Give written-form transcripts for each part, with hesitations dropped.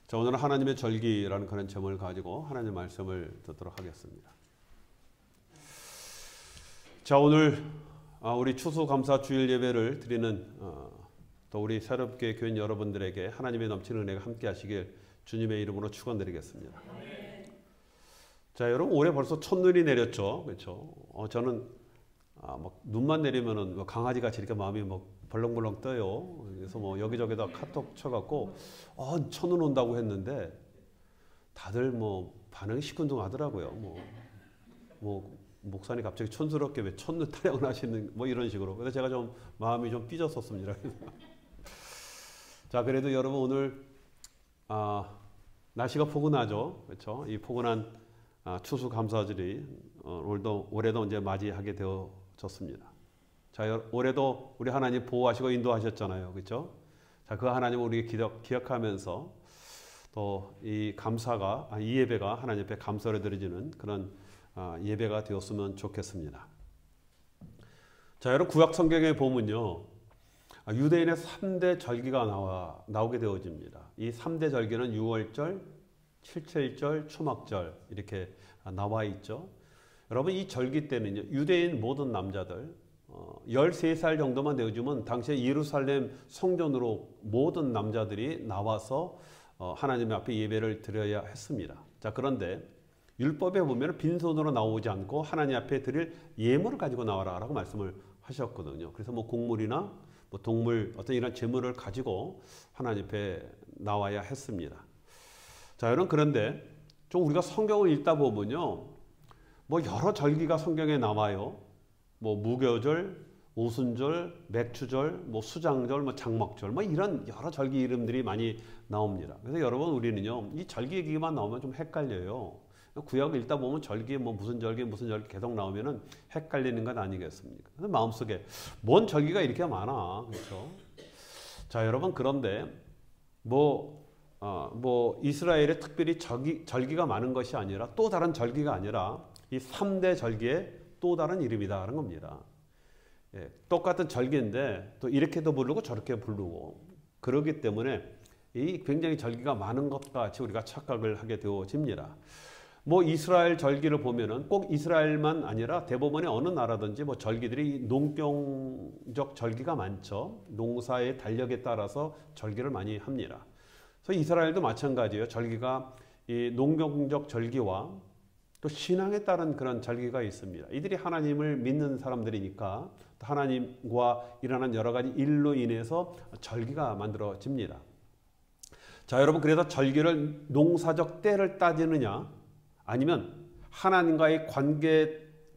자, 오늘은 하나님의 절기라는 그런 제목을 가지고 하나님의 말씀을 듣도록 하겠습니다. 자, 오늘 우리 추수감사 주일 예배를 드리는 또 우리 새롭게 교인 여러분들에게 하나님의 넘치는 은혜가 함께 하시길 주님의 이름으로 축원드리겠습니다. 자, 여러분 올해 벌써 첫눈이 내렸죠, 그렇죠? 저는 막 눈만 내리면은 강아지같이 이렇게 마음이 막 벌렁벌렁 떠요. 그래서 뭐 여기저기다 카톡 쳐갖고 첫눈 온다고 했는데 다들 뭐 반응이 시큰둥하더라고요. 뭐 목사님 갑자기 촌스럽게 왜 첫눈 타령을 하시는 뭐 이런 식으로. 그래서 제가 좀 마음이 좀 삐졌었습니다. 자, 그래도 여러분 오늘 날씨가 포근하죠, 그렇죠? 이 포근한 추수감사절이 올해도 이제 맞이하게 되어졌습니다. 자, 올해도 우리 하나님 보호하시고 인도하셨잖아요, 그렇죠? 자, 그 하나님 우리 기억하면서 또 이 감사가 이 예배가 하나님 앞에 감사를 드려지는 그런 예배가 되었으면 좋겠습니다. 자, 여러분 구약 성경에 보면요, 유대인의 3대 절기가 나오게 되어집니다. 이 3대 절기는 유월절, 칠칠절, 초막절 이렇게 나와 있죠. 여러분 이 절기 때는요, 유대인 모든 남자들 13살 정도만 되어주면 당시에 예루살렘 성전으로 모든 남자들이 나와서 하나님 앞에 예배를 드려야 했습니다. 자, 그런데 율법에 보면 빈손으로 나오지 않고 하나님 앞에 드릴 예물을 가지고 나와라 라고 말씀을 하셨거든요. 그래서 뭐 곡물이나 뭐 동물 어떤 이런 제물을 가지고 하나님 앞에 나와야 했습니다. 자, 여러분 그런데 좀 우리가 성경을 읽다 보면요, 뭐 여러 절기가 성경에 나와요. 뭐 무교절, 오순절, 맥추절, 뭐 수장절, 뭐 장막절, 뭐 이런 여러 절기 이름들이 많이 나옵니다. 그래서 여러분 우리는요, 이 절기 얘기만 나오면 좀 헷갈려요. 구약을 읽다 보면 절기 뭐 무슨 절기 계속 나오면은 헷갈리는 것 아니겠습니까? 그래서 마음속에 뭔 절기가 이렇게 많아, 그렇죠? 자, 여러분 그런데 뭐 이스라엘에 특별히 절기가 많은 것이 아니라 또 다른 절기가 아니라 이 3대 절기의 또 다른 이름이다 하는 겁니다. 예, 똑같은 절기인데 또 이렇게도 부르고 저렇게 부르고 그러기 때문에 이 굉장히 절기가 많은 것 같이 우리가 착각을 하게 되어집니다. 뭐 이스라엘 절기를 보면은 꼭 이스라엘만 아니라 대부분의 어느 나라든지 뭐 절기들이 농경적 절기가 많죠. 농사의 달력에 따라서 절기를 많이 합니다. 그래서 이스라엘도 마찬가지예요. 절기가 이 농경적 절기와 또 신앙에 따른 그런 절기가 있습니다. 이들이 하나님을 믿는 사람들이니까 하나님과 일어난 여러 가지 일로 인해서 절기가 만들어집니다. 자, 여러분 그래서 절기를 농사적 때를 따지느냐 아니면 하나님과의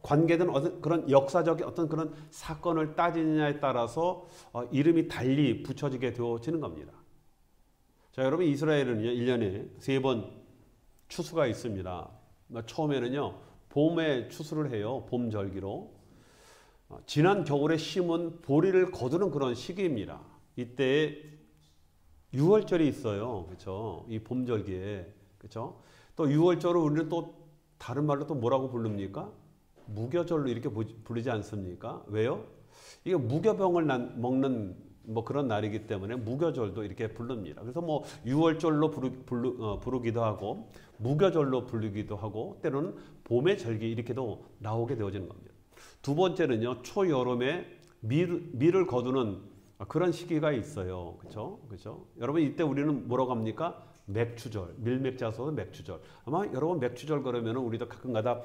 관계된 어떤 그런 역사적인 어떤 그런 사건을 따지느냐에 따라서 이름이 달리 붙여지게 되어지는 겁니다. 자, 여러분 이스라엘은요 1년에 3번 추수가 있습니다. 처음에는요 봄에 추수를 해요. 봄 절기로. 지난 겨울에 심은 보리를 거두는 그런 시기입니다. 이때 6월절이 있어요, 그렇죠? 이 봄 절기에, 그렇죠? 또 6월절을 우리는 또 다른 말로 또 뭐라고 부릅니까? 무교절로 이렇게 부르지 않습니까? 왜요? 이게 무교병을 먹는 뭐 그런 날이기 때문에 무교절도 이렇게 부릅니다. 그래서 뭐 6월절로 부르기도 하고 무교절로 부르기도 하고 때로는 봄의 절기 이렇게도 나오게 되어지는 겁니다. 두 번째는요, 초여름에 밀을 거두는 그런 시기가 있어요. 그렇죠? 그렇죠? 여러분 이때 우리는 뭐라고 합니까? 맥추절, 밀맥자 써서 맥추절. 아마 여러분 맥추절 그러면은 우리도 가끔가다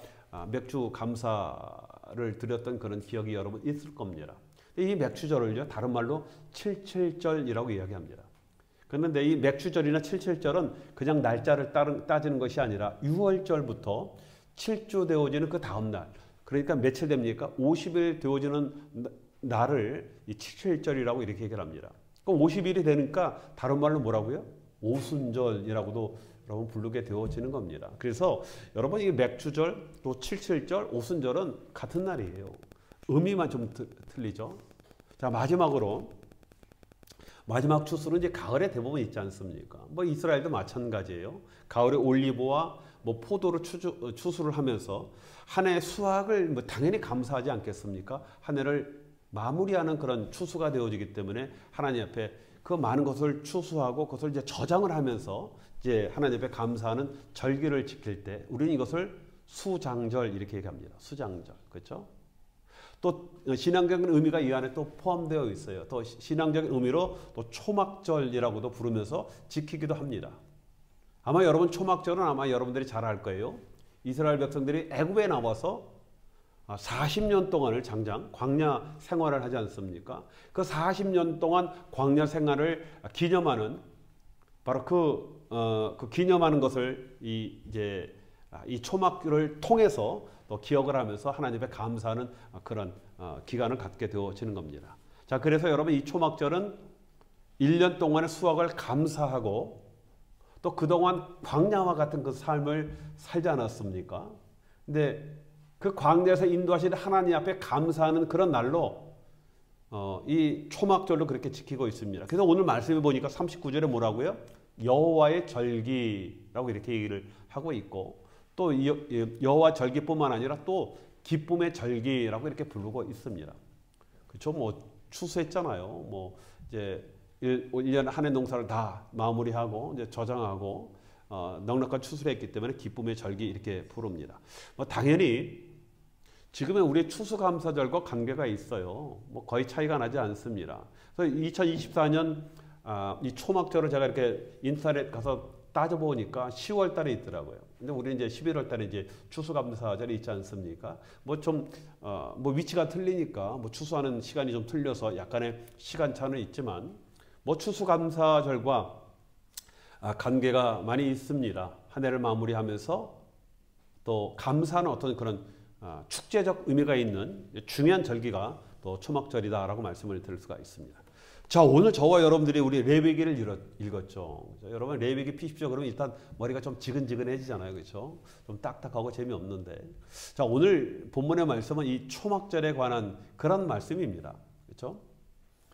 맥주 감사를 드렸던 그런 기억이 여러분 있을 겁니다. 이 맥추절을요 다른 말로 칠칠절이라고 이야기합니다. 그런데 이 맥추절이나 칠칠절은 그냥 날짜를 따지는 것이 아니라 6월절부터 7주 되어지는 그 다음 날, 그러니까 며칠 됩니까? 50일 되어지는 날을 이 칠칠절이라고 이렇게 얘기를 합니다. 그럼 50일이 되니까 다른 말로 뭐라고요? 오순절이라고도 여러분 부르게 되어지는 겁니다. 그래서 여러분 이 맥추절 또 칠칠절, 오순절은 같은 날이에요. 의미만 좀 틀리죠. 자, 마지막 추수는 이제 가을에 대부분 있지 않습니까? 뭐 이스라엘도 마찬가지예요. 가을에 올리브와 뭐 포도를 추수를 하면서 한 해 수확을 뭐 당연히 감사하지 않겠습니까? 한 해를 마무리하는 그런 추수가 되어지기 때문에 하나님 앞에 그 많은 것을 추수하고 그것을 이제 저장을 하면서 이제 하나님 앞에 감사하는 절기를 지킬 때 우리는 이것을 수장절 이렇게 얘기합니다. 수장절. 그렇죠? 또 신앙적인 의미가 이 안에 또 포함되어 있어요. 또 신앙적인 의미로 또 초막절이라고도 부르면서 지키기도 합니다. 아마 여러분 초막절은 아마 여러분들이 잘 알 거예요. 이스라엘 백성들이 애굽에 나와서 40년 동안을 장장 광야 생활을 하지 않습니까? 그 40년 동안 광야 생활을 기념하는 바로 그 기념하는 것을 이제 이 초막절을 통해서 또 기억을 하면서 하나님 앞에 감사하는 그런 기간을 갖게 되어지는 겁니다. 자, 그래서 여러분 이 초막절은 1년 동안의 수확을 감사하고 또 그동안 광야와 같은 그 삶을 살지 않았습니까? 근데 그 광야에서 인도하신 하나님 앞에 감사하는 그런 날로 이 초막절로 그렇게 지키고 있습니다. 그래서 오늘 말씀해 보니까 39절에 뭐라고요? 여호와의 절기라고 이렇게 얘기를 하고 있고 또 여호와 절기뿐만 아니라 또 기쁨의 절기라고 이렇게 부르고 있습니다. 그렇죠? 뭐 추수했잖아요. 뭐 이제 1년 한 해 농사를 다 마무리하고 이제 저장하고 넉넉한 추수를 했기 때문에 기쁨의 절기 이렇게 부릅니다. 뭐 당연히 지금의 우리의 추수감사절과 관계가 있어요. 뭐 거의 차이가 나지 않습니다. 그래서 2024년 이 초막절을 제가 이렇게 인터넷 가서 따져보니까 10월 달에 있더라고요. 근데 우리는 이제 11월 달에 이제 추수감사절이 있지 않습니까? 뭐 좀, 뭐 위치가 틀리니까 뭐 추수하는 시간이 좀 틀려서 약간의 시간차는 있지만 뭐 추수감사절과 관계가 많이 있습니다. 한 해를 마무리하면서 또 감사하는 어떤 그런 축제적 의미가 있는 중요한 절기가 또 초막절이다라고 말씀을 드릴 수가 있습니다. 자, 오늘 저와 여러분들이 우리 레위기를 읽었죠. 여러분 레위기 피십시오. 그러면 일단 머리가 좀 지근지근해지잖아요. 그렇죠? 좀 딱딱하고 재미없는데. 자, 오늘 본문의 말씀은 이 초막절에 관한 그런 말씀입니다. 그렇죠?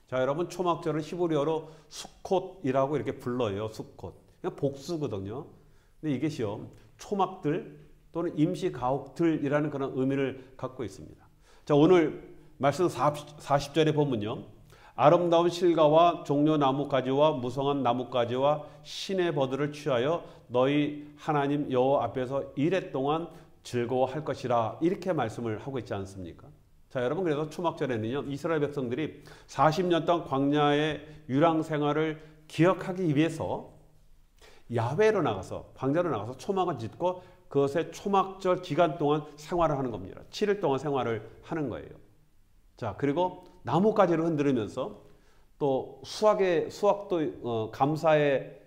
자, 여러분 초막절은 히브리어로 수콧이라고 이렇게 불러요. 수콧. 그냥 복수거든요. 근데 이것이요. 초막들 또는 임시가옥들이라는 그런 의미를 갖고 있습니다. 자, 오늘 말씀 40절에 보면요. 아름다운 실과와 종려 나뭇가지와 무성한 나뭇가지와 신의 버들을 취하여 너희 하나님 여호와 앞에서 이레 동안 즐거워할 것이라 이렇게 말씀을 하고 있지 않습니까? 자, 여러분 그래서 초막절에는요. 이스라엘 백성들이 40년 동안 광야의 유랑 생활을 기억하기 위해서 야외로 나가서 광야로 나가서 초막을 짓고 그것의 초막절 기간 동안 생활을 하는 겁니다. 7일 동안 생활을 하는 거예요. 자, 그리고 나뭇가지를 흔들으면서 또 수확도 감사의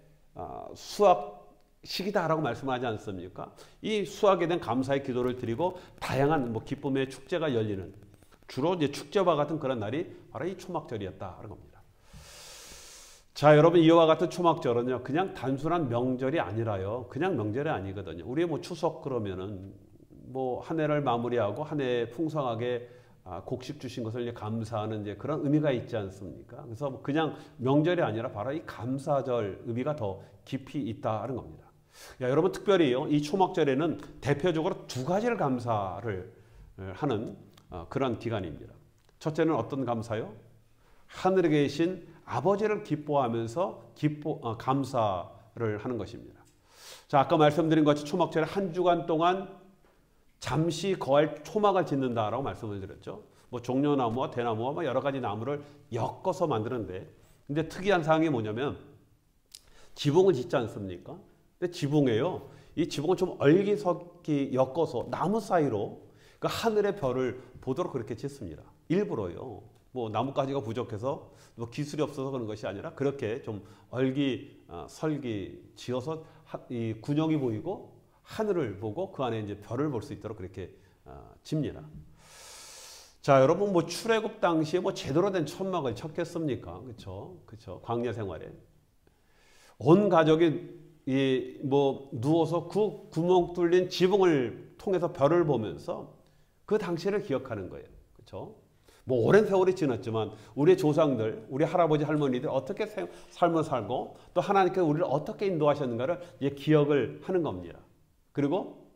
수확 시기다라고 말씀하지 않습니까? 이 수확에 대한 감사의 기도를 드리고 다양한 뭐 기쁨의 축제가 열리는 주로 이제 축제와 같은 그런 날이 바로 이 초막절이었다는 겁니다. 자, 여러분 이와 같은 초막절은요 그냥 단순한 명절이 아니라요 그냥 명절이 아니거든요. 우리 뭐 추석 그러면은 뭐 한 해를 마무리하고 한 해 풍성하게 곡식 주신 것을 이제 감사하는 이제 그런 의미가 있지 않습니까? 그래서 그냥 명절이 아니라 바로 이 감사절 의미가 더 깊이 있다는 겁니다. 야, 여러분 특별히요 이 초막절에는 대표적으로 두 가지를 감사를 하는 그런 기간입니다. 첫째는 어떤 감사요? 하늘에 계신 아버지를 기뻐하면서 감사를 하는 것입니다. 자, 아까 말씀드린 것처럼 초막절에 한 주간 동안 잠시 거할 초막을 짓는다라고 말씀을 드렸죠. 뭐 종려나무와 대나무와 뭐 여러 가지 나무를 엮어서 만드는데, 근데 특이한 사항이 뭐냐면 지붕을 짓지 않습니까? 근데 지붕에요. 이 지붕을 좀 얼기석기 엮어서 나무 사이로 그 하늘의 별을 보도록 그렇게 짓습니다. 일부러요. 뭐 나뭇가지가 부족해서 뭐 기술이 없어서 그런 것이 아니라 그렇게 좀 설기 지어서 이 군형이 보이고 하늘을 보고 그 안에 이제 별을 볼 수 있도록 그렇게 집니다. 자, 여러분 뭐 출애굽 당시에 뭐 제대로 된 천막을 쳤겠습니까? 그렇죠? 광야 생활에 온 가족이 뭐 누워서 그 구멍 뚫린 지붕을 통해서 별을 보면서 그 당시를 기억하는 거예요. 그렇죠? 뭐 오랜 세월이 지났지만 우리의 조상들, 우리 할아버지 할머니들 어떻게 삶을 살고 또 하나님께서 우리를 어떻게 인도하셨는가를 기억을 하는 겁니다. 그리고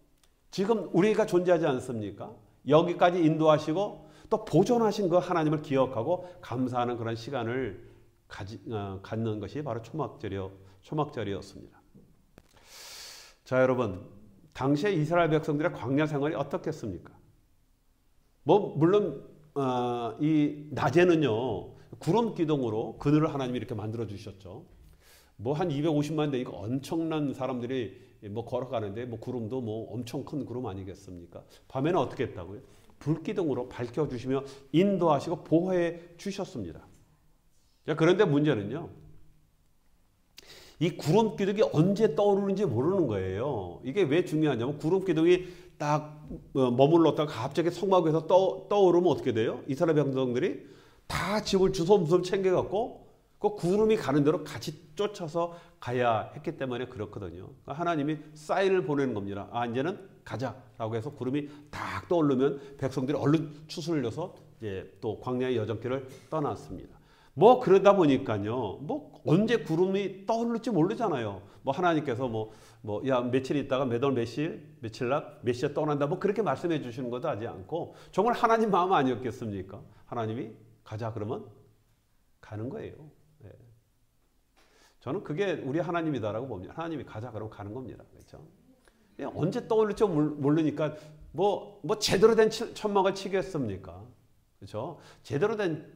지금 우리가 존재하지 않습니까? 여기까지 인도하시고 또 보존하신 그 하나님을 기억하고 감사하는 그런 시간을 갖는 것이 바로 초막절이었습니다. 자, 여러분, 당시에 이스라엘 백성들의 광야 생활이 어떻겠습니까? 뭐 물론 이 낮에는요 구름 기둥으로 그늘을 하나님이 이렇게 만들어 주셨죠. 뭐 한 250만 되니까 엄청난 사람들이 뭐 걸어가는데 뭐 구름도 뭐 엄청 큰 구름 아니겠습니까? 밤에는 어떻게 했다고요? 불기둥으로 밝혀 주시며 인도하시고 보호해 주셨습니다. 자, 그런데 문제는요. 이 구름 기둥이 언제 떠오르는지 모르는 거예요. 이게 왜 중요하냐면 구름 기둥이 딱 머물렀다가 갑자기 성막에서 떠오르면 어떻게 돼요? 이스라엘 백성들이 다 집을 주섬주섬 챙겨갖고 그 구름이 가는 대로 같이 쫓아서 가야 했기 때문에 그렇거든요. 하나님이 사인을 보내는 겁니다. 아, 이제는 가자라고 해서 구름이 딱 떠오르면 백성들이 얼른 추순을 내서 이제 또 광야의 여정길을 떠났습니다. 뭐 그러다 보니까요. 뭐 언제 구름이 떠오를지 모르잖아요. 뭐 하나님께서 야 며칠 있다가 몇 월 며칠 날 몇 시에 떠난다 뭐 그렇게 말씀해 주시는 것도 하지 않고 정말 하나님 마음 아니었겠습니까? 하나님이 가자 그러면 가는 거예요. 네. 저는 그게 우리 하나님이다라고 봅니다. 하나님이 가자 그러면 가는 겁니다. 그렇죠? 언제 떠올릴지 모르니까 뭐 제대로 된 천막을 치겠습니까? 그렇죠? 제대로 된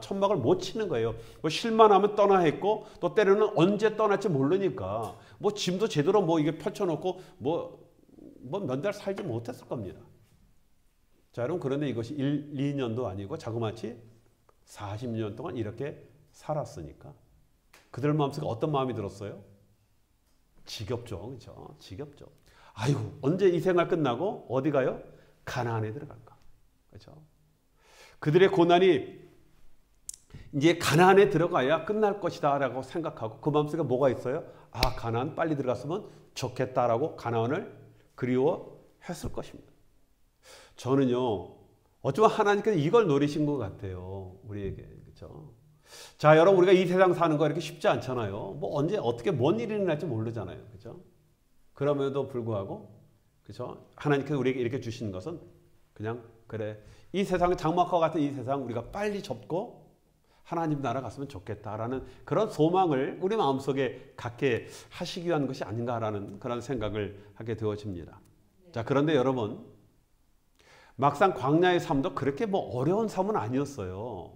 천막을 못 치는 거예요. 뭐 실만 하면 떠나 했고 또 때로는 언제 떠날지 모르니까 뭐 짐도 제대로 뭐 이게 펼쳐놓고 뭐 몇 달 살지 못했을 겁니다. 자, 여러분 그런데 이것이 1, 2년도 아니고 자그마치 40년 동안 이렇게 살았으니까 그들 마음속에 어떤 마음이 들었어요? 지겹죠. 그렇죠? 지겹죠. 아이고 언제 이 생활 끝나고 어디 가요? 가나안에 들어갈까? 그렇죠? 그들의 고난이 이제 가나안에 들어가야 끝날 것이다 라고 생각하고 그 마음속에 뭐가 있어요? 아, 가나안 빨리 들어갔으면 좋겠다라고 가나안을 그리워했을 것입니다. 저는요 어쩌면 하나님께서 이걸 노리신 것 같아요. 우리에게. 그렇죠? 자, 여러분 우리가 이 세상 사는 거 이렇게 쉽지 않잖아요. 뭐 언제 어떻게 뭔 일이 일어날지 모르잖아요. 그렇죠? 그럼에도 불구하고 그렇죠? 하나님께서 우리에게 이렇게 주시는 것은 그냥 그래. 이 세상 장막과 같은 이 세상 우리가 빨리 접고 하나님 나라 갔으면 좋겠다라는 그런 소망을 우리 마음속에 갖게 하시기 위한 것이 아닌가라는 그런 생각을 하게 되어집니다. 자, 그런데 여러분 막상 광야의 삶도 그렇게 뭐 어려운 삶은 아니었어요.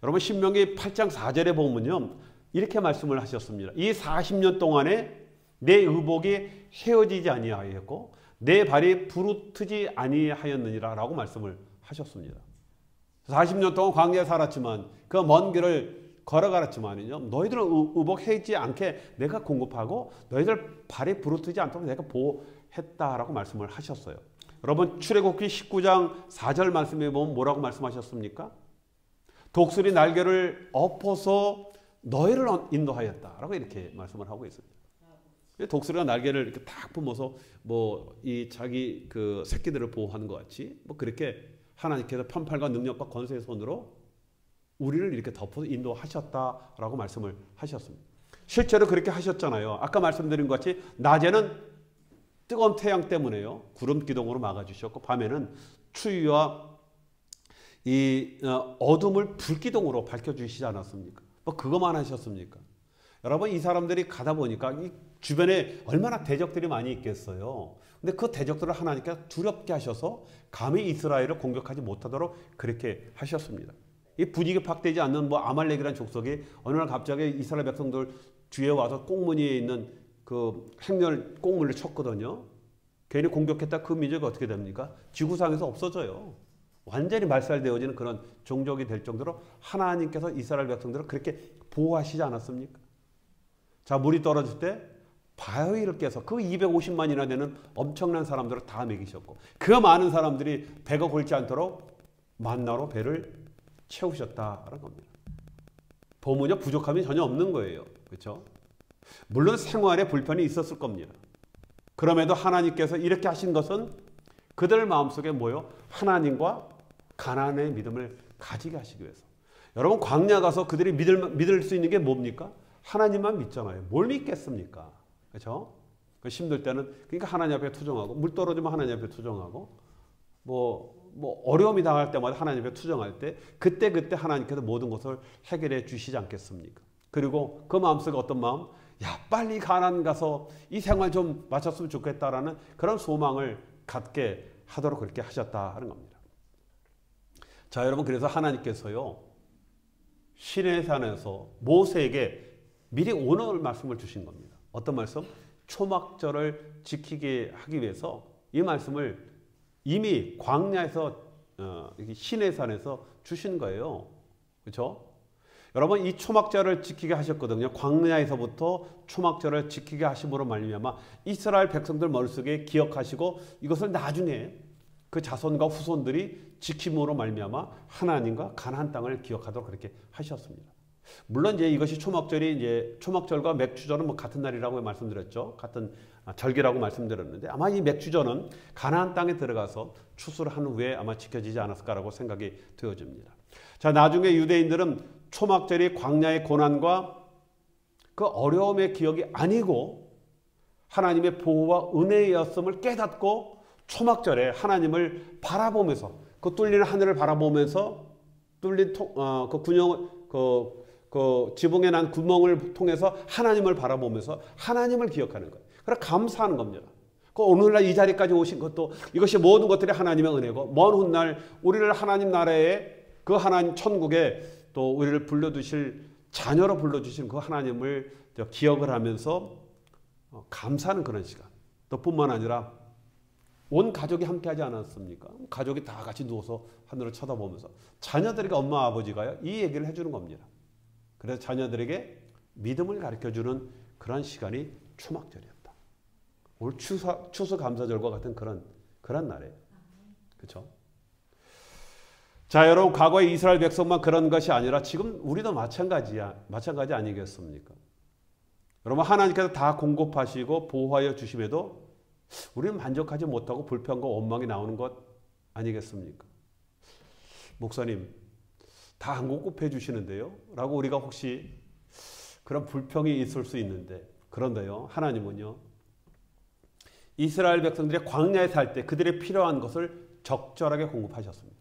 여러분 신명기 8장 4절에 보면요 이렇게 말씀을 하셨습니다. 이 40년 동안에 내 의복이 헤어지지 아니하였고 내 발이 부르트지 아니하였느니라 라고 말씀을 하셨습니다. 40년 동안 광야에 살았지만 그 먼 길을 걸어가았지만요 너희들은 의복 헤어지지 않게 내가 공급하고 너희들 발이 부르트지 않도록 내가 보호했다라고 말씀을 하셨어요. 여러분 출애굽기 19장 4절 말씀에 보면 뭐라고 말씀하셨습니까? 독수리 날개를 엎어서 너희를 인도하였다라고 이렇게 말씀을 하고 있습니다. 독수리가 날개를 이렇게 딱 뿜어서 뭐 이 자기 그 새끼들을 보호하는 것 같이 뭐 그렇게 하나님께서 편팔과 능력과 권세의 손으로 우리를 이렇게 덮어서 인도하셨다라고 말씀을 하셨습니다. 실제로 그렇게 하셨잖아요. 아까 말씀드린 것 같이 낮에는 뜨거운 태양 때문에요 구름 기둥으로 막아주셨고 밤에는 추위와 이 어둠을 불기둥으로 밝혀주시지 않았습니까? 뭐 그것만 하셨습니까? 여러분 이 사람들이 가다 보니까 이 주변에 얼마나 대적들이 많이 있겠어요. 근데 그 대적들을 하나님께서 두렵게 하셔서 감히 이스라엘을 공격하지 못하도록 그렇게 하셨습니다. 이 분위기 파악되지 않는 뭐 아말렉이라는 족속이 어느 날 갑자기 이스라엘 백성들 뒤에 와서 꽁무니에 있는 그 행렬 꽁무니를 쳤거든요. 괜히 공격했다 그 민족이 어떻게 됩니까? 지구상에서 없어져요. 완전히 말살되어지는 그런 종족이 될 정도로 하나님께서 이스라엘 백성들을 그렇게 보호하시지 않았습니까? 자, 물이 떨어질 때 바위를 깨서 그 250만이나 되는 엄청난 사람들을 다 먹이셨고 그 많은 사람들이 배가 골지 않도록 만나로 배를 채우셨다는 겁니다. 보물이 부족함이 전혀 없는 거예요. 그렇죠? 물론 생활에 불편이 있었을 겁니다. 그럼에도 하나님께서 이렇게 하신 것은 그들 마음속에 뭐요? 하나님과 가나안의 믿음을 가지게 하시기 위해서. 여러분 광야 가서 그들이 믿을 수 있는 게 뭡니까? 하나님만 믿잖아요. 뭘 믿겠습니까? 그렇죠? 힘들 때는 그러니까 하나님 앞에 투정하고 물 떨어지면 하나님 앞에 투정하고 뭐 어려움이 당할 때마다 하나님 앞에 투정할 때 그때 하나님께서 모든 것을 해결해 주시지 않겠습니까? 그리고 그 마음속에 어떤 마음? 야, 빨리 가나안 가서 이 생활 좀 마쳤으면 좋겠다라는 그런 소망을 갖게 하도록 그렇게 하셨다 하는 겁니다. 자, 여러분, 그래서 하나님께서요, 시내산에서 모세에게 미리 오늘 말씀을 주신 겁니다. 어떤 말씀? 초막절을 지키게 하기 위해서 이 말씀을 이미 광야에서 시내산에서 주신 거예요. 그렇죠? 여러분, 이 초막절을 지키게 하셨거든요. 광야에서부터 초막절을 지키게 하심으로 말미암아 이스라엘 백성들 머릿속에 기억하시고 이것을 나중에 그 자손과 후손들이 지킴으로 말미암아 하나님과 가나안 땅을 기억하도록 그렇게 하셨습니다. 물론 이제 이것이 초막절이 이제 초막절과 맥주절은 뭐 같은 날이라고 말씀드렸죠. 같은 절기라고 말씀드렸는데 아마 이 맥주절은 가나안 땅에 들어가서 추수를 한 후에 아마 지켜지지 않았을까라고 생각이 되어집니다. 자, 나중에 유대인들은 초막절이 광야의 고난과 그 어려움의 기억이 아니고 하나님의 보호와 은혜였음을 깨닫고 초막절에 하나님을 바라보면서 그 뚫리는 하늘을 바라보면서 뚫린 그 지붕에 난 구멍을 통해서 하나님을 바라보면서 하나님을 기억하는 거예요. 그래서 감사하는 겁니다. 그 오늘날 이 자리까지 오신 것도 이것이 모든 것들이 하나님의 은혜고 먼 훗날 우리를 하나님 나라에 그 하나님 천국에 또 우리를 불러주실 자녀로 불러주신 그 하나님을 기억을 하면서 감사하는 그런 시간. 또 뿐만 아니라 온 가족이 함께 하지 않았습니까? 가족이 다 같이 누워서 하늘을 쳐다보면서 자녀들에게 엄마 아버지가요 이 얘기를 해주는 겁니다. 그래서 자녀들에게 믿음을 가르쳐주는 그런 시간이 초막절이었다. 오늘 추수감사절과 같은 그런 날이에요. 그렇죠? 자, 여러분, 과거에 이스라엘 백성만 그런 것이 아니라 지금 우리도 마찬가지 아니겠습니까? 여러분, 하나님께서 다 공급하시고 보호하여 주심에도 우리는 만족하지 못하고 불평과 원망이 나오는 것 아니겠습니까? 목사님, 다 안 공급해 주시는데요? 라고 우리가 혹시 그런 불평이 있을 수 있는데, 그런데요, 하나님은요, 이스라엘 백성들이 광야에 살 때 그들이 필요한 것을 적절하게 공급하셨습니다.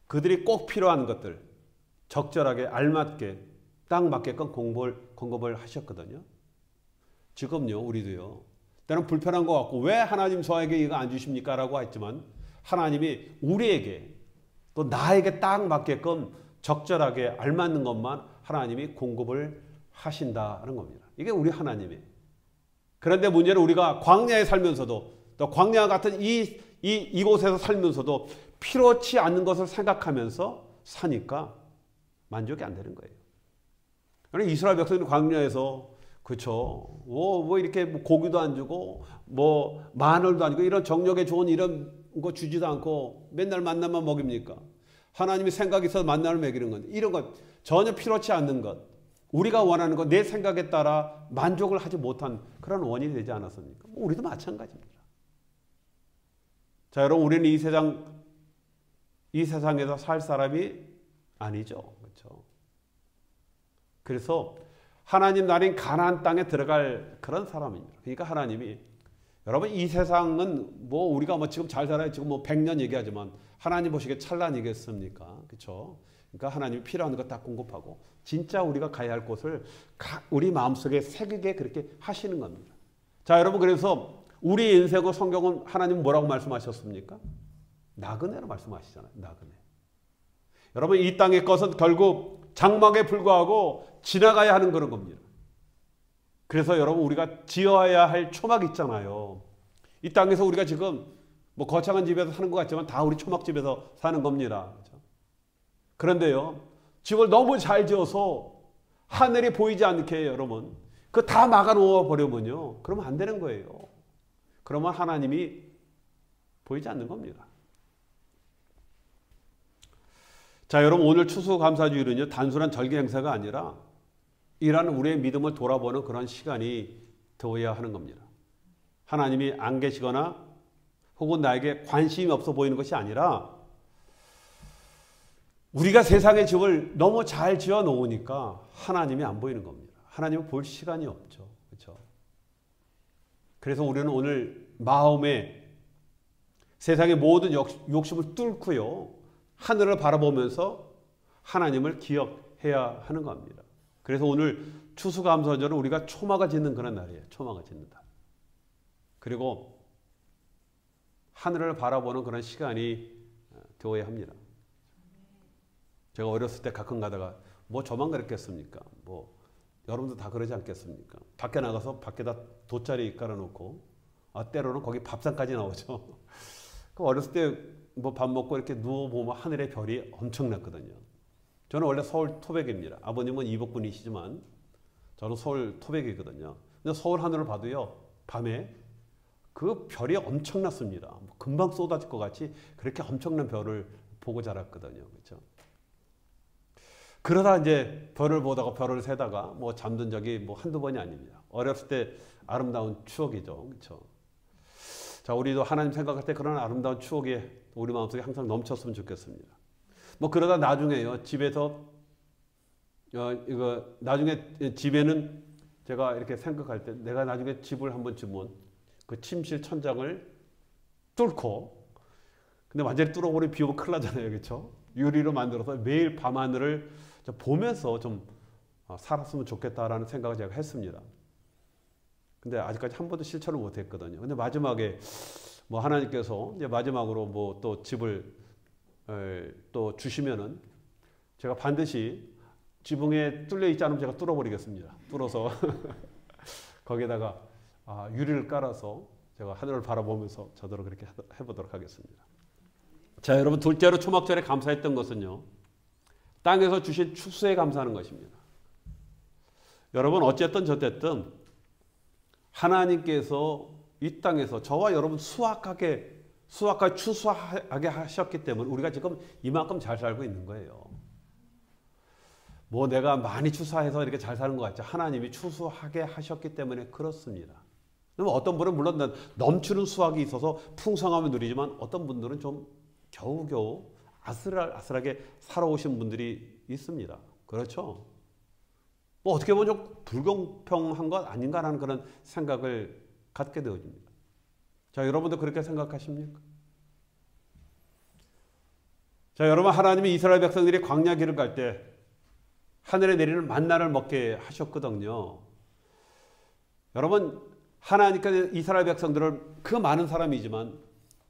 그들이 꼭 필요한 것들 적절하게 알맞게 딱 맞게끔 공급을 하셨거든요. 지금요, 우리도요, 때는 불편한 것 같고 왜 하나님 저에게 이거 안 주십니까? 라고 했지만 하나님이 우리에게 또 나에게 딱 맞게끔 적절하게 알맞는 것만 하나님이 공급을 하신다는 겁니다. 이게 우리 하나님이에요. 그런데 문제는 우리가 광야에 살면서도 또 광야 같은 이곳에서 살면서도 필요치 않는 것을 생각하면서 사니까 만족이 안 되는 거예요. 그러니까 이스라엘 백성들이 광야에서 그렇죠. 뭐 이렇게 고기도 안 주고 뭐 마늘도 안 주고 이런 정력에 좋은 이런 거 주지도 않고 맨날 만나만 먹입니까? 하나님이 생각이 있어서 만나를 먹이는 건데 이런 것 전혀 필요치 않는 것 우리가 원하는 것 내 생각에 따라 만족을 하지 못한 그런 원인이 되지 않았습니까? 우리도 마찬가지입니다. 자, 여러분, 우리는 이 세상에서 살 사람이 아니죠. 그렇죠? 그래서 하나님 나라인 가나안 땅에 들어갈 그런 사람입니다. 그러니까 하나님이 여러분 이 세상은 뭐 우리가 뭐 지금 잘 살아요. 지금 뭐 100년 얘기하지만 하나님 보시기에 찰나이겠습니까? 그렇죠? 그러니까 하나님이 필요한 거 다 공급하고 진짜 우리가 가야 할 곳을 우리 마음속에 새기게 그렇게 하시는 겁니다. 자, 여러분, 그래서 우리 인생과 성경은 하나님 뭐라고 말씀하셨습니까? 나그네로 말씀하시잖아요. 나그네. 여러분, 이 땅의 것은 결국 장막에 불과하고 지나가야 하는 그런 겁니다. 그래서 여러분, 우리가 지어야 할 초막 있잖아요. 이 땅에서 우리가 지금 뭐 거창한 집에서 사는 것 같지만 다 우리 초막집에서 사는 겁니다. 그렇죠? 그런데요, 집을 너무 잘 지어서 하늘이 보이지 않게 해요, 여러분. 그거 다 막아놓아 버리면요, 그러면 안 되는 거예요. 그러면 하나님이 보이지 않는 겁니다. 자, 여러분, 오늘 추수감사주일은요, 단순한 절기 행사가 아니라 이라는 우리의 믿음을 돌아보는 그런 시간이 되어야 하는 겁니다. 하나님이 안 계시거나 혹은 나에게 관심이 없어 보이는 것이 아니라 우리가 세상의 집을 너무 잘 지어 놓으니까 하나님이 안 보이는 겁니다. 하나님을 볼 시간이 없죠. 그렇죠? 그래서 우리는 오늘 마음에 세상의 모든 욕심을 뚫고요, 하늘을 바라보면서 하나님을 기억해야 하는 겁니다. 그래서 오늘 추수감사절은 우리가 초막을 짓는 그런 날이에요. 초막을 짓는다. 그리고 하늘을 바라보는 그런 시간이 되어야 합니다. 제가 어렸을 때 가끔 가다가 뭐 저만 그랬겠습니까? 뭐 여러분도 다 그러지 않겠습니까? 밖에 나가서 밖에다 돗자리 깔아놓고 때로는 거기 밥상까지 나오죠. 그 어렸을 때 뭐 밥 먹고 이렇게 누워보면 하늘의 별이 엄청났거든요. 저는 원래 서울 토백입니다. 아버님은 이북분이시지만 저는 서울 토백이거든요. 근데 서울 하늘을 봐도요, 밤에 그 별이 엄청났습니다. 금방 쏟아질 것 같이 그렇게 엄청난 별을 보고 자랐거든요. 그렇죠? 그러다 이제 별을 보다가 별을 세다가 뭐 잠든 적이 뭐 한두 번이 아닙니다. 어렸을 때 아름다운 추억이죠. 그렇죠? 자, 우리도 하나님 생각할 때 그런 아름다운 추억이 우리 마음속에 항상 넘쳤으면 좋겠습니다. 뭐 그러다 나중에요. 집에서 이거 나중에 집에는 제가 이렇게 생각할 때 내가 나중에 집을 한번 지으면 그 침실 천장을 뚫고, 근데 완전히 뚫어버리면 비 오면 큰일 나잖아요. 그렇죠? 유리로 만들어서 매일 밤하늘을 보면서 좀 살았으면 좋겠다라는 생각을 제가 했습니다. 근데 아직까지 한 번도 실천을 못 했거든요. 근데 마지막에 뭐 하나님께서 이제 마지막으로 뭐 또 집을 또 주시면은 제가 반드시 지붕에 뚫려 있지 않으면 제가 뚫어버리겠습니다. 뚫어서 거기에다가 유리를 깔아서 제가 하늘을 바라보면서 저더러 그렇게 해보도록 하겠습니다. 자, 여러분, 둘째로 초막절에 감사했던 것은요, 땅에서 주신 추수에 감사하는 것입니다. 여러분, 어쨌든 저쨌든 하나님께서 이 땅에서 저와 여러분 수확하게 추수하게 하셨기 때문에 우리가 지금 이만큼 잘 살고 있는 거예요. 뭐 내가 많이 추수해서 이렇게 잘 사는 것 같죠. 하나님이 추수하게 하셨기 때문에 그렇습니다. 어떤 분은 물론 넘치는 수확이 있어서 풍성함을 누리지만 어떤 분들은 좀 겨우겨우 아슬아슬하게 살아오신 분들이 있습니다. 그렇죠? 뭐 어떻게 보면 좀 불공평한 것 아닌가라는 그런 생각을 갖게 되어집니다. 자, 여러분도 그렇게 생각하십니까? 자, 여러분, 하나님이 이스라엘 백성들이 광야 길을 갈 때 하늘에 내리는 만나를 먹게 하셨거든요. 여러분, 하나님께서 이스라엘 백성들을 그 많은 사람이지만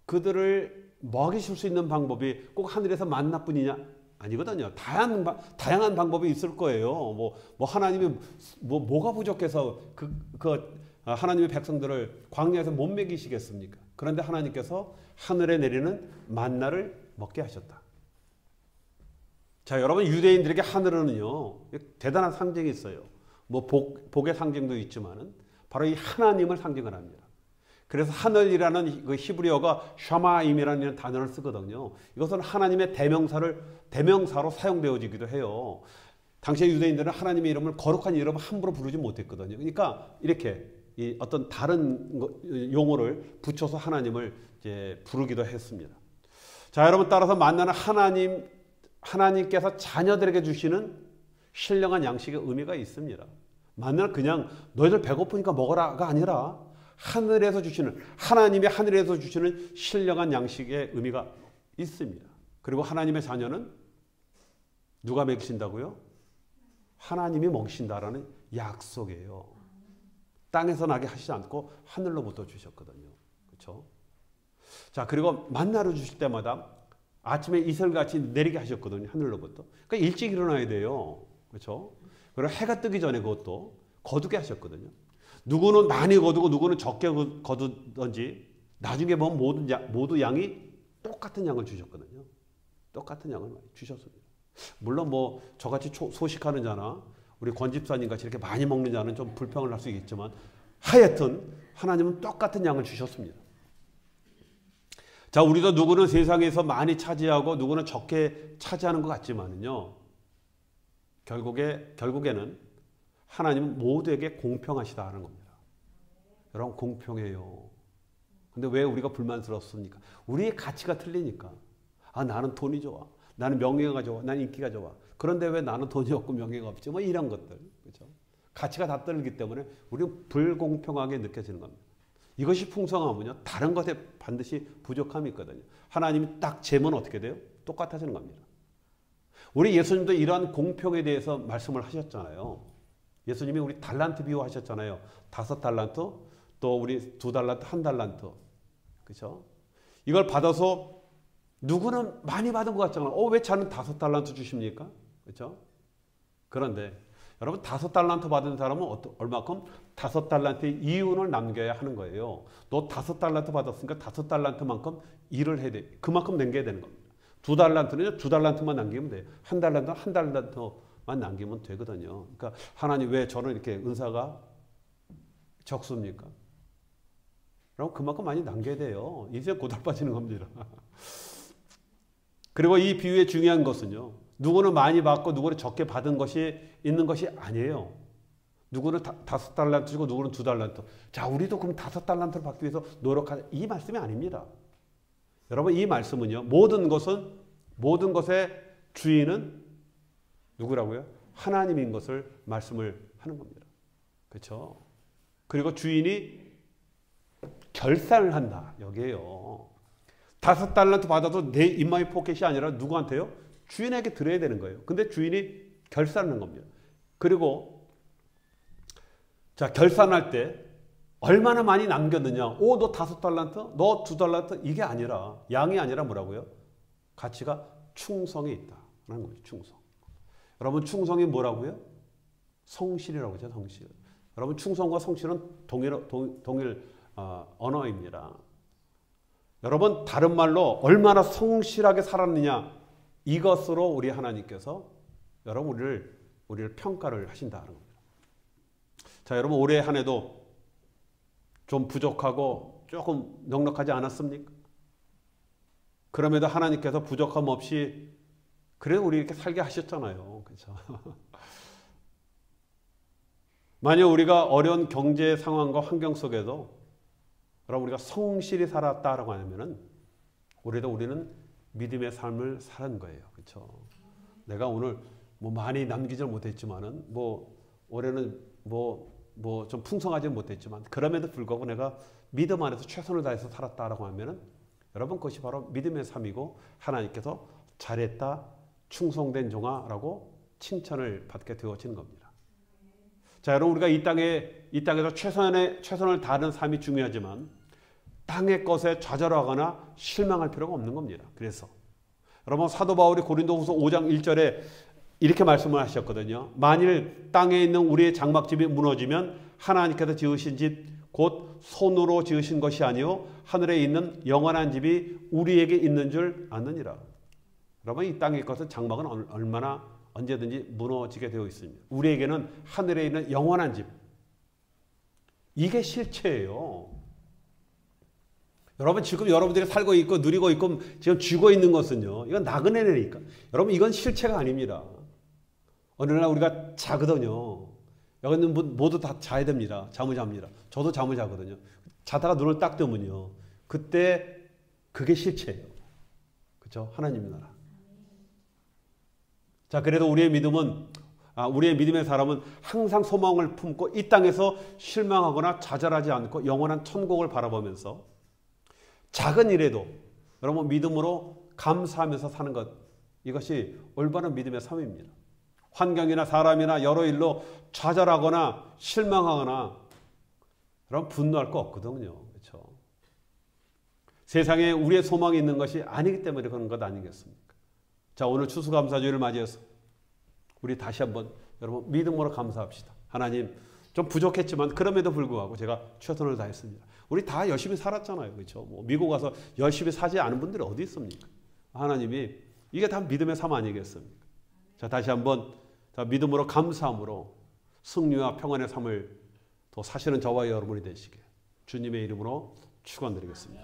그들을 먹이실 수 있는 방법이 꼭 하늘에서 만나뿐이냐? 아니거든요. 다양한 방법이 있을 거예요. 뭐 하나님이 뭐가 부족해서 하나님의 백성들을 광야에서 못 먹이시겠습니까? 그런데 하나님께서 하늘에 내리는 만나를 먹게 하셨다. 자, 여러분, 유대인들에게 하늘은요, 대단한 상징이 있어요. 뭐 복의 상징도 있지만은 바로 이 하나님을 상징을 합니다. 그래서 하늘이라는 그 히브리어가 샤마임이라는 단어를 쓰거든요. 이것은 하나님의 대명사로 사용되어지기도 해요. 당시의 유대인들은 하나님의 이름을 거룩한 이름을 함부로 부르지 못했거든요. 그러니까 이렇게 어떤 다른 용어를 붙여서 하나님을 이제 부르기도 했습니다. 자, 여러분, 따라서 만나는 하나님께서 자녀들에게 주시는 신령한 양식의 의미가 있습니다. 만나는 그냥 너희들 배고프니까 먹어라가 아니라 하나님의 하늘에서 주시는 신령한 양식의 의미가 있습니다. 그리고 하나님의 자녀는 누가 먹이신다고요? 하나님이 먹이신다라는 약속이에요. 땅에서 나게 하시지 않고 하늘로부터 주셨거든요. 그렇죠? 자, 그리고 만나를 주실 때마다 아침에 이슬같이 내리게 하셨거든요. 하늘로부터. 그러니까 일찍 일어나야 돼요. 그렇죠? 그리고 해가 뜨기 전에 그것도 거두게 하셨거든요. 누구는 많이 거두고 누구는 적게 거두든지 나중에 보면 모두 양이 똑같은 양을 주셨거든요. 똑같은 양을 주셨습니다. 물론 뭐 저같이 소식하는 자나 우리 권집사님 같이 이렇게 많이 먹는 자는 좀 불평을 할 수 있겠지만 하여튼 하나님은 똑같은 양을 주셨습니다. 자, 우리도 누구는 세상에서 많이 차지하고 누구는 적게 차지하는 것 같지만은요, 결국에는 하나님은 모두에게 공평하시다는 겁니다. 여러분, 공평해요. 근데 왜 우리가 불만스럽습니까? 우리의 가치가 틀리니까. 나는 돈이 좋아. 나는 명예가 좋아. 나는 인기가 좋아. 그런데 왜 나는 돈이 없고 명예가 없지? 뭐 이런 것들. 그렇죠? 가치가 다 다르기 때문에 우리는 불공평하게 느껴지는 겁니다. 이것이 풍성하면요, 다른 것에 반드시 부족함이 있거든요. 하나님이 딱 재면 어떻게 돼요? 똑같아지는 겁니다. 우리 예수님도 이러한 공평에 대해서 말씀을 하셨잖아요. 예수님이 우리 달란트 비유하셨잖아요. 5달란트, 또 우리 2달란트, 1달란트. 그렇죠? 이걸 받아서 누구는 많이 받은 것 같잖아요. 왜 저는 5달란트 주십니까? 그렇죠? 그런데 여러분 5달란트 받은 사람은 얼마큼? 5달란트의 이윤을 남겨야 하는 거예요. 너 5달란트 받았으니까 5달란트만큼 일을 해야 돼. 그만큼 남겨야 되는 겁니다. 2달란트는 2달란트만 남기면 돼요. 1달란트, 1달란트만 남기면 되거든요. 그러니까 하나님 왜 저는 이렇게 은사가 적습니까? 그럼 그만큼 많이 남겨야 돼요. 이제 고달 빠지는 겁니다. 그리고 이 비유의 중요한 것은요. 누구는 많이 받고 누구는 적게 받은 것이 있는 것이 아니에요. 누구는 5달란트 주고 누구는 2달란트. 자, 우리도 그럼 5달란트를 받기 위해서 노력하자. 이 말씀이 아닙니다. 여러분 이 말씀은요. 모든 것의 주인은 누구라고요? 하나님인 것을 말씀을 하는 겁니다. 그렇죠? 그리고 주인이 결산을 한다. 여기에요. 5달란트 받아도 내 인마이 포켓이 아니라 누구한테요? 주인에게 드려야 되는 거예요. 근데 주인이 결산하는 겁니다. 그리고 자 결산할 때 얼마나 많이 남겼느냐. 너 5달란트? 너 2달란트? 이게 아니라 양이 아니라 뭐라고요? 가치가 충성이 있다라는 거죠. 충성. 여러분 충성이 뭐라고요? 성실이라고 하죠. 성실. 여러분 충성과 성실은 동일 언어입니다. 여러분 다른 말로 얼마나 성실하게 살았느냐 이것으로 우리 하나님께서 여러분 우리를 평가를 하신다는 겁니다. 자 여러분 올해 한 해도 좀 부족하고 조금 넉넉하지 않았습니까? 그럼에도 하나님께서 부족함 없이 그래도 우리 이렇게 살게 하셨잖아요. 그렇죠? 만약 우리가 어려운 경제 상황과 환경 속에도 여러분 우리가 성실히 살았다라고 하면은 우리는 믿음의 삶을 사는 거예요. 그렇죠? 내가 오늘 뭐 많이 남기질 못했지만은 올해는 좀 풍성하지 못했지만 그럼에도 불구하고 내가 믿음 안에서 최선을 다해서 살았다라고 하면은 여러분 그것이 바로 믿음의 삶이고 하나님께서 잘했다 충성된 종아라고 칭찬을 받게 되어지는 겁니다. 자 여러분 우리가 이 땅에서 최선을 다하는 삶이 중요하지만 땅의 것에 좌절하거나 실망할 필요가 없는 겁니다. 그래서 여러분 사도 바울이 고린도후서 5장 1절에 이렇게 말씀을 하셨거든요. 만일 땅에 있는 우리의 장막집이 무너지면 하나님께서 지으신 집 곧 손으로 지으신 것이 아니요 하늘에 있는 영원한 집이 우리에게 있는 줄 아느니라. 여러분 이 땅의 것은 장막은 얼마나 언제든지 무너지게 되어 있습니다. 우리에게는 하늘에 있는 영원한 집. 이게 실체예요. 여러분 지금 여러분들이 살고 있고 누리고 있고 지금 쥐고 있는 것은요. 이건 나그네니까. 여러분 이건 실체가 아닙니다. 어느 날 우리가 자거든요. 여기는 모두 다 자야 됩니다. 잠을 잡니다. 저도 잠을 자거든요. 자다가 눈을 딱 뜨면요. 그때 그게 실체예요. 그렇죠? 하나님 나라. 자, 그래도 우리의 믿음의 사람은 항상 소망을 품고 이 땅에서 실망하거나 좌절하지 않고 영원한 천국을 바라보면서 작은 일에도 여러분 믿음으로 감사하면서 사는 것 이것이 올바른 믿음의 삶입니다. 환경이나 사람이나 여러 일로 좌절하거나 실망하거나 여러분 분노할 거 없거든요. 그렇죠? 세상에 우리의 소망이 있는 것이 아니기 때문에 그런 것 아니겠습니까? 자 오늘 추수감사주일을 맞이해서 우리 다시 한번 여러분 믿음으로 감사합시다. 하나님 좀 부족했지만 그럼에도 불구하고 제가 최선을 다했습니다. 우리 다 열심히 살았잖아요. 그렇죠? 미국 와서 열심히 사지 않은 분들이 어디 있습니까? 하나님이 이게 다 믿음의 삶 아니겠습니까? 자 다시 한번 믿음으로 감사함으로 승리와 평안의 삶을 더 사시는 저와 여러분이 되시게 주님의 이름으로 축원드리겠습니다.